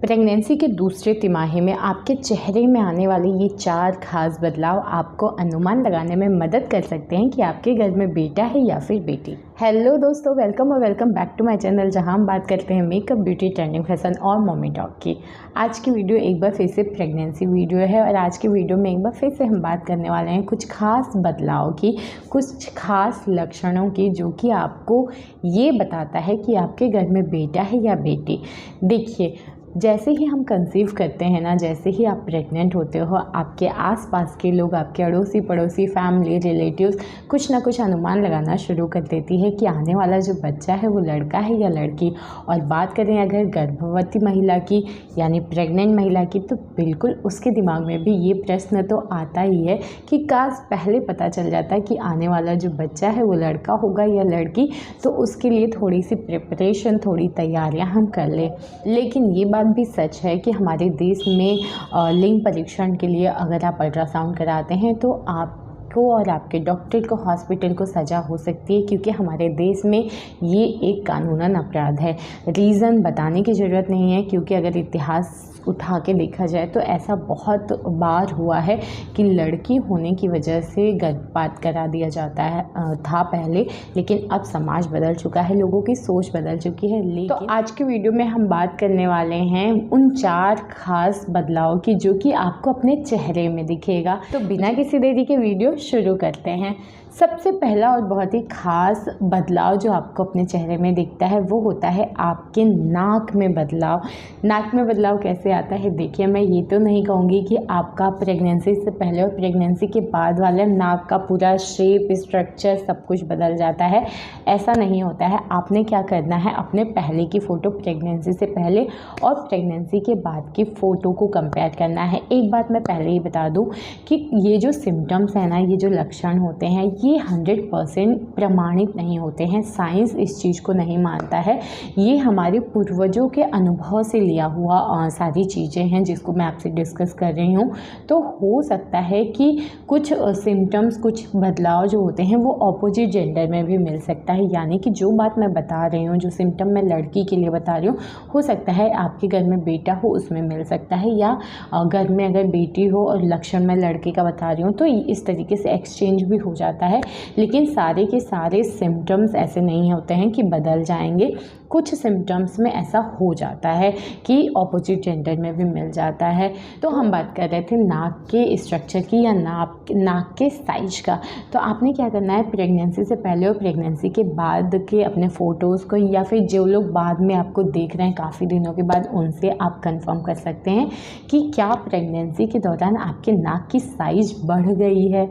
Pregnancy के दूसरे तिमाही में आपके चेहरे में आने वाले ये 4 खास बदलाव आपको अनुमान लगाने में मदद कर सकते हैं कि आपके घर में बेटा है या फिर बेटी। हेलो दोस्तों, welcome back to my channel, जहां हम बात करते हैं मेकअप, ब्यूटी, ट्रेंडिंग, फैशन और मम्मी टॉक की। आज की वीडियो एक बार फिर से प्रेगनेंसी वीडियो है और आज की वीडियो में एक बार फिर से हम बात करने वाले हैं कुछ खास बदलाव की, कुछ खास लक्षणों की, जो कि आपको ये बताता है कि आपके घर में बेटा है या बेटी। देखिए, जैसे ही हम कंसीव करते हैं ना, जैसे ही आप प्रेग्नेंट होते हो, आपके आसपास के लोग, आपके अड़ोसी पड़ोसी, फैमिली, रिलेटिव्स कुछ ना कुछ अनुमान लगाना शुरू कर देती है कि आने वाला जो बच्चा है वो लड़का है या लड़की। और बात करें अगर गर्भवती महिला की यानी प्रेग्नेंट महिला की, तो बिल्कुल उसके दिमाग में भी ये प्रश्न तो आता ही है कि काश पहले पता चल जाता है कि आने वाला जो बच्चा है वो लड़का होगा या लड़की, तो उसके लिए थोड़ी सी प्रिपरेशन, थोड़ी तैयारियाँ हम कर लें। लेकिन ये बात भी सच है कि हमारे देश में लिंग परीक्षण के लिए अगर आप अल्ट्रासाउंड कराते हैं तो आपको और आपके डॉक्टर को, हॉस्पिटल को सज़ा हो सकती है, क्योंकि हमारे देश में ये एक कानूनन अपराध है। रीज़न बताने की ज़रूरत नहीं है, क्योंकि अगर इतिहास उठा के देखा जाए तो ऐसा बहुत बार हुआ है कि लड़की होने की वजह से गर्भपात करा दिया जाता है था पहले, लेकिन अब समाज बदल चुका है, लोगों की सोच बदल चुकी है। लेकिन तो आज की वीडियो में हम बात करने वाले हैं उन 4 खास बदलाव की, जो कि आपको अपने चेहरे में दिखेगा। तो बिना किसी देरी के वीडियो शुरू करते हैं। सबसे पहला और बहुत ही ख़ास बदलाव जो आपको अपने चेहरे में दिखता है वो होता है आपके नाक में बदलाव। नाक में बदलाव कैसे आता है? देखिए, मैं ये तो नहीं कहूँगी कि आपका प्रेगनेंसी से पहले और प्रेगनेंसी के बाद वाला नाक का पूरा शेप, स्ट्रक्चर सब कुछ बदल जाता है, ऐसा नहीं होता है। आपने क्या करना है, अपने पहले की फ़ोटो प्रेगनेंसी से पहले और प्रेगनेंसी के बाद की फ़ोटो को कंपेयर करना है। एक बात मैं पहले ही बता दूँ कि ये जो सिम्टम्स हैं ना, ये जो लक्षण होते हैं, ये 100% प्रमाणित नहीं होते हैं। साइंस इस चीज़ को नहीं मानता है। ये हमारे पूर्वजों के अनुभव से लिया हुआ सारी चीज़ें हैं जिसको मैं आपसे डिस्कस कर रही हूँ। तो हो सकता है कि कुछ सिम्टम्स, कुछ बदलाव जो होते हैं वो ऑपोजिट जेंडर में भी मिल सकता है। यानी कि जो बात मैं बता रही हूँ, जो सिम्टम मैं लड़की के लिए बता रही हूँ, हो सकता है आपके घर में बेटा हो उसमें मिल सकता है, या घर में अगर बेटी हो और लक्षण मैं लड़के का बता रही हूँ तो इस तरीके से एक्सचेंज भी हो जाता है। लेकिन सारे के सारे सिम्टम्स ऐसे नहीं होते हैं कि बदल जाएंगे। कुछ सिम्टम्स में ऐसा हो जाता है कि ऑपोजिट जेंडर में भी मिल जाता है। तो हम बात कर रहे थे नाक के स्ट्रक्चर की या नाक के साइज का। तो आपने क्या करना है, प्रेगनेंसी से पहले और प्रेगनेंसी के बाद के अपने फ़ोटोज़ को, या फिर जो लोग बाद में आपको देख रहे हैं काफ़ी दिनों के बाद, उनसे आप कंफर्म कर सकते हैं कि क्या प्रेगनेंसी के दौरान आपके नाक की साइज़ बढ़ गई है।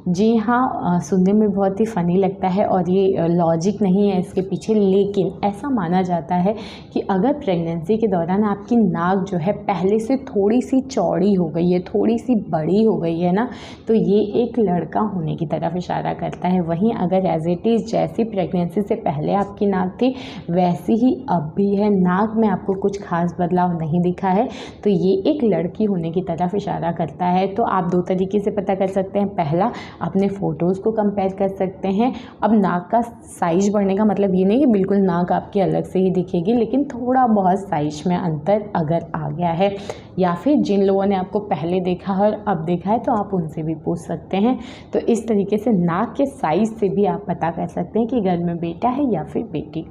जी हाँ, सुनने में बहुत ही फ़नी लगता है और ये लॉजिक नहीं है इसके पीछे, लेकिन ऐसा माना जाता है कि अगर प्रेगनेंसी के दौरान आपकी नाक जो है पहले से थोड़ी सी चौड़ी हो गई है, थोड़ी सी बड़ी हो गई है ना, तो ये एक लड़का होने की तरफ इशारा करता है। वहीं अगर एज इट इज़ जैसी प्रेगनेंसी से पहले आपकी नाक थी वैसी ही अब भी है, नाक में आपको कुछ खास बदलाव नहीं दिखा है, तो ये एक लड़की होने की तरफ इशारा करता है। तो आप 2 तरीके से पता कर सकते हैं। पहला, अपने फ़ोटोज़ को कंपेयर कर सकते हैं। अब नाक का साइज़ बढ़ने का मतलब ये नहीं कि बिल्कुल नाक आपकी अलग से ही दिखेगी, लेकिन थोड़ा बहुत साइज़ में अंतर अगर आ गया है, या फिर जिन लोगों ने आपको पहले देखा है और अब देखा है तो आप उनसे भी पूछ सकते हैं। तो इस तरीके से नाक के साइज़ से भी आप पता कर सकते हैं कि घर में बेटा है या फिर बेटी।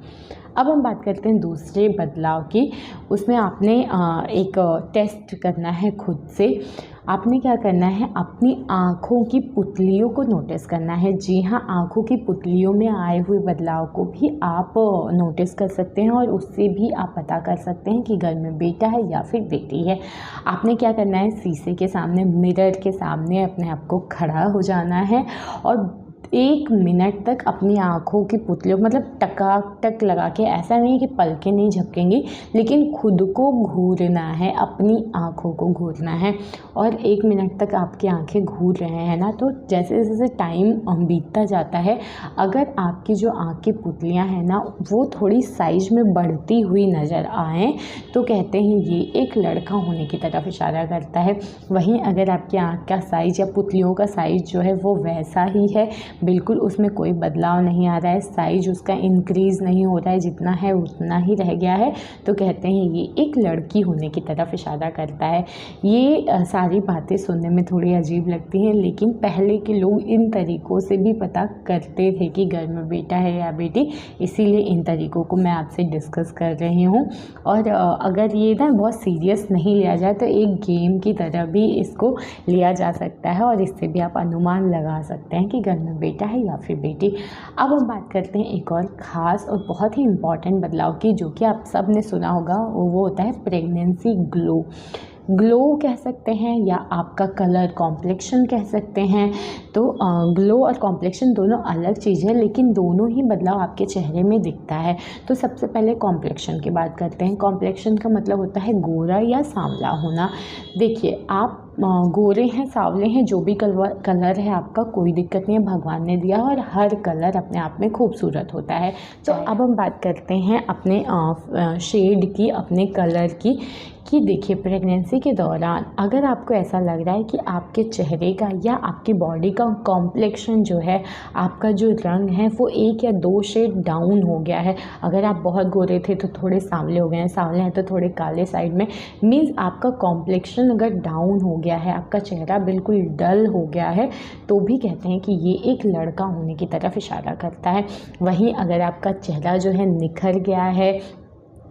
अब हम बात करते हैं दूसरे बदलाव की। उसमें आपने एक टेस्ट करना है खुद से। आपने क्या करना है, अपनी आँखों की पुतलियों को नोटिस करना है। जी हाँ, आँखों की पुतलियों में आए हुए बदलाव को भी आप नोटिस कर सकते हैं और उससे भी आप पता कर सकते हैं कि घर में बेटा है या फिर बेटी है। आपने क्या करना है, शीशे के सामने, मिरर के सामने अपने आप को खड़ा हो जाना है और 1 मिनट तक अपनी आँखों की पुतलियों, मतलब टक लगा के, ऐसा नहीं कि पलकें नहीं झपकेंगी, लेकिन खुद को घूरना है, अपनी आँखों को घूरना है। और 1 मिनट तक आपकी आँखें घूर रहे हैं ना, तो जैसे जैसे टाइम बीतता जाता है, अगर आपकी जो आँख की पुतलियाँ हैं ना वो थोड़ी साइज में बढ़ती हुई नज़र आएँ तो कहते हैं ये एक लड़का होने की तरफ इशारा करता है। वहीं अगर आपकी आँख का साइज़ या पुतलियों का साइज़ जो है वो वैसा ही है, बिल्कुल उसमें कोई बदलाव नहीं आ रहा है, साइज उसका इंक्रीज़ नहीं हो रहा है, जितना है उतना ही रह गया है, तो कहते हैं ये एक लड़की होने की तरफ इशारा करता है। ये सारी बातें सुनने में थोड़ी अजीब लगती हैं, लेकिन पहले के लोग इन तरीक़ों से भी पता करते थे कि घर में बेटा है या बेटी, इसीलिए इन तरीक़ों को मैं आपसे डिस्कस कर रही हूँ। और अगर ये ना बहुत सीरियस नहीं लिया जाए तो एक गेम की तरह भी इसको लिया जा सकता है, और इससे भी आप अनुमान लगा सकते हैं कि घर में बेटा है या फिर बेटी। अब हम बात करते हैं एक और ख़ास और बहुत ही इम्पॉर्टेंट बदलाव की, जो कि आप सब ने सुना होगा, वो होता है प्रेगनेंसी ग्लो। ग्लो कह सकते हैं या आपका कलर कॉम्प्लेक्शन कह सकते हैं। तो ग्लो और कॉम्प्लेक्शन दोनों अलग चीज़ है, लेकिन दोनों ही बदलाव आपके चेहरे में दिखता है। तो सबसे पहले कॉम्प्लेक्शन की बात करते हैं। कॉम्प्लेक्शन का मतलब होता है गोरा या सांवला होना। देखिए, आप गोरे हैं, सांवले हैं, जो भी कलर है आपका, कोई दिक्कत नहीं है, भगवान ने दिया, और हर कलर अपने आप में खूबसूरत होता है। तो अब हम बात करते हैं अपने शेड की, अपने कलर की, कि देखिए प्रेगनेंसी के दौरान अगर आपको ऐसा लग रहा है कि आपके चेहरे का या आपकी बॉडी का कॉम्प्लेक्शन जो है, आपका जो रंग है वो 1 या 2 शेड डाउन हो गया है, अगर आप बहुत गोरे थे तो थोड़े सांवले हो गए हैं, सांवले हैं तो थोड़े काले साइड में, मीन्स आपका कॉम्प्लेक्शन अगर डाउन हो गया है, आपका चेहरा बिल्कुल डल हो गया है, तो भी कहते हैं कि ये एक लड़का होने की तरफ इशारा करता है। वहीं अगर आपका चेहरा जो है निखर गया है,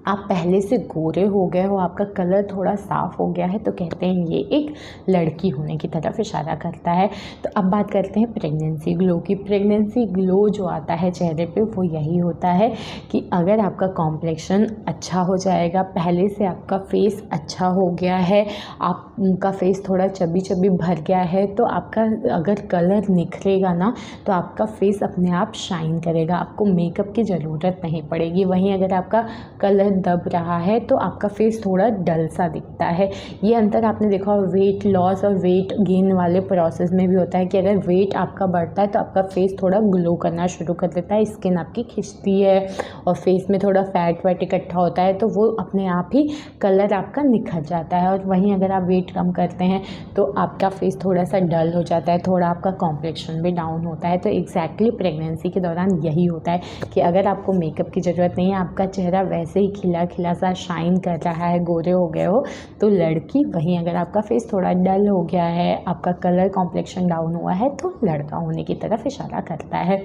आप पहले से गोरे हो गए हो, आपका कलर थोड़ा साफ़ हो गया है, तो कहते हैं ये एक लड़की होने की तरफ इशारा करता है। तो अब बात करते हैं प्रेगनेंसी ग्लो की। प्रेगनेंसी ग्लो जो आता है चेहरे पे वो यही होता है कि अगर आपका कॉम्प्लेक्शन अच्छा हो जाएगा, पहले से आपका फेस अच्छा हो गया है, आपका फेस थोड़ा चबी चबी भर गया है, तो आपका अगर कलर निखरेगा ना, तो आपका फेस अपने आप शाइन करेगा, आपको मेकअप की ज़रूरत नहीं पड़ेगी। वहीं अगर आपका कलर दब रहा है तो आपका फेस थोड़ा डल सा दिखता है। ये अंतर आपने देखा वेट लॉस और वेट गेन वाले प्रोसेस में भी होता है कि अगर वेट आपका बढ़ता है तो आपका फेस थोड़ा ग्लो करना शुरू कर देता है, स्किन आपकी खिंचती है और फेस में थोड़ा फैट वैट इकट्ठा होता है, तो वो अपने आप ही कलर आपका निखर जाता है। और वहीं अगर आप वेट कम करते हैं तो आपका फेस थोड़ा सा डल हो जाता है, थोड़ा आपका कॉम्प्लेक्शन भी डाउन होता है। तो एग्जैक्टली प्रेगनेंसी के दौरान यही होता है कि अगर आपको मेकअप की ज़रूरत नहीं है, आपका चेहरा वैसे ही खिला खिला सा शाइन कर रहा है, गोरे हो गए हो तो लड़की। वहीं अगर आपका फेस थोड़ा डल हो गया है, आपका कलर कॉम्प्लेक्शन डाउन हुआ है, तो लड़का होने की तरफ इशारा करता है।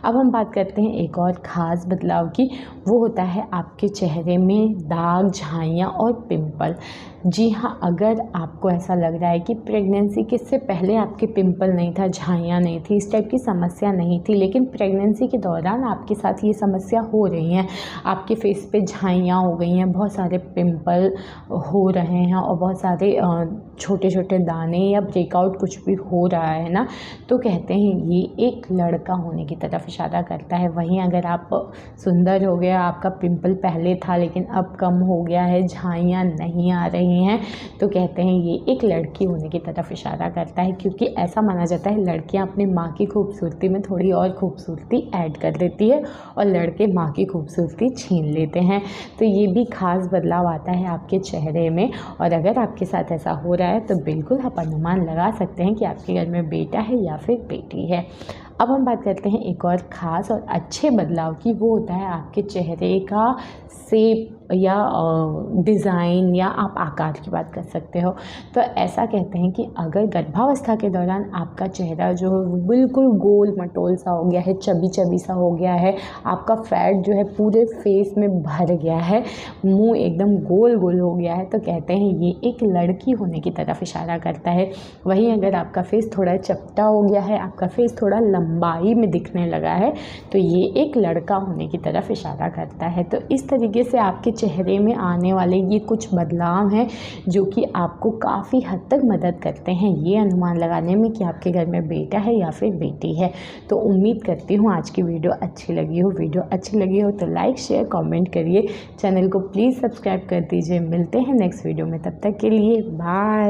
अब हम बात करते हैं एक और ख़ास बदलाव की, वो होता है आपके चेहरे में दाग, झाइयाँ और पिंपल। जी हाँ, अगर आपको ऐसा लग रहा है कि प्रेगनेंसी के से पहले आपके पिंपल नहीं था, झाइयाँ नहीं थी, इस टाइप की समस्या नहीं थी, लेकिन प्रेगनेंसी के दौरान आपके साथ ये समस्या हो रही है, आपके फेस पे झाइयाँ हो गई हैं, बहुत सारे पिंपल हो रहे हैं और बहुत सारे छोटे छोटे दाने या ब्रेकआउट कुछ भी हो रहा है ना, तो कहते हैं ये एक लड़का होने की तरफ इशारा करता है। वहीं अगर आप सुंदर हो गया, आपका पिंपल पहले था लेकिन अब कम हो गया है, झाइयाँ नहीं आ रही हैं, तो कहते हैं ये एक लड़की होने की तरफ इशारा करता है, क्योंकि ऐसा माना जाता है लड़कियां अपनी माँ की खूबसूरती में थोड़ी और खूबसूरती ऐड कर देती है और लड़के माँ की खूबसूरती छीन लेते हैं। तो ये भी खास बदलाव आता है आपके चेहरे में, और अगर आपके साथ ऐसा हो रहा है तो बिल्कुल आप अनुमान लगा सकते हैं कि आपके घर में बेटा है या फिर बेटी है। अब हम बात करते हैं एक और ख़ास और अच्छे बदलाव की, वो होता है आपके चेहरे का शेप या डिज़ाइन, या आप आकार की बात कर सकते हो। तो ऐसा कहते हैं कि अगर गर्भावस्था के दौरान आपका चेहरा जो है बिल्कुल गोल मटोल सा हो गया है, चबी चबी सा हो गया है, आपका फैट जो है पूरे फेस में भर गया है, मुंह एकदम गोल गोल हो गया है, तो कहते हैं ये एक लड़की होने की तरफ इशारा करता है। वहीं अगर आपका फेस थोड़ा चपटा हो गया है, आपका फेस थोड़ा लंबाई में दिखने लगा है, तो ये एक लड़का होने की तरफ इशारा करता है। तो इस तरीके से आपके चेहरे में आने वाले ये कुछ बदलाव हैं जो कि आपको काफ़ी हद तक मदद करते हैं ये अनुमान लगाने में कि आपके घर में बेटा है या फिर बेटी है। तो उम्मीद करती हूँ आज की वीडियो अच्छी लगी हो। वीडियो अच्छी लगी हो तो लाइक शेयर कमेंट करिए, चैनल को प्लीज़ सब्सक्राइब कर दीजिए। मिलते हैं नेक्स्ट वीडियो में, तब तक के लिए बाय।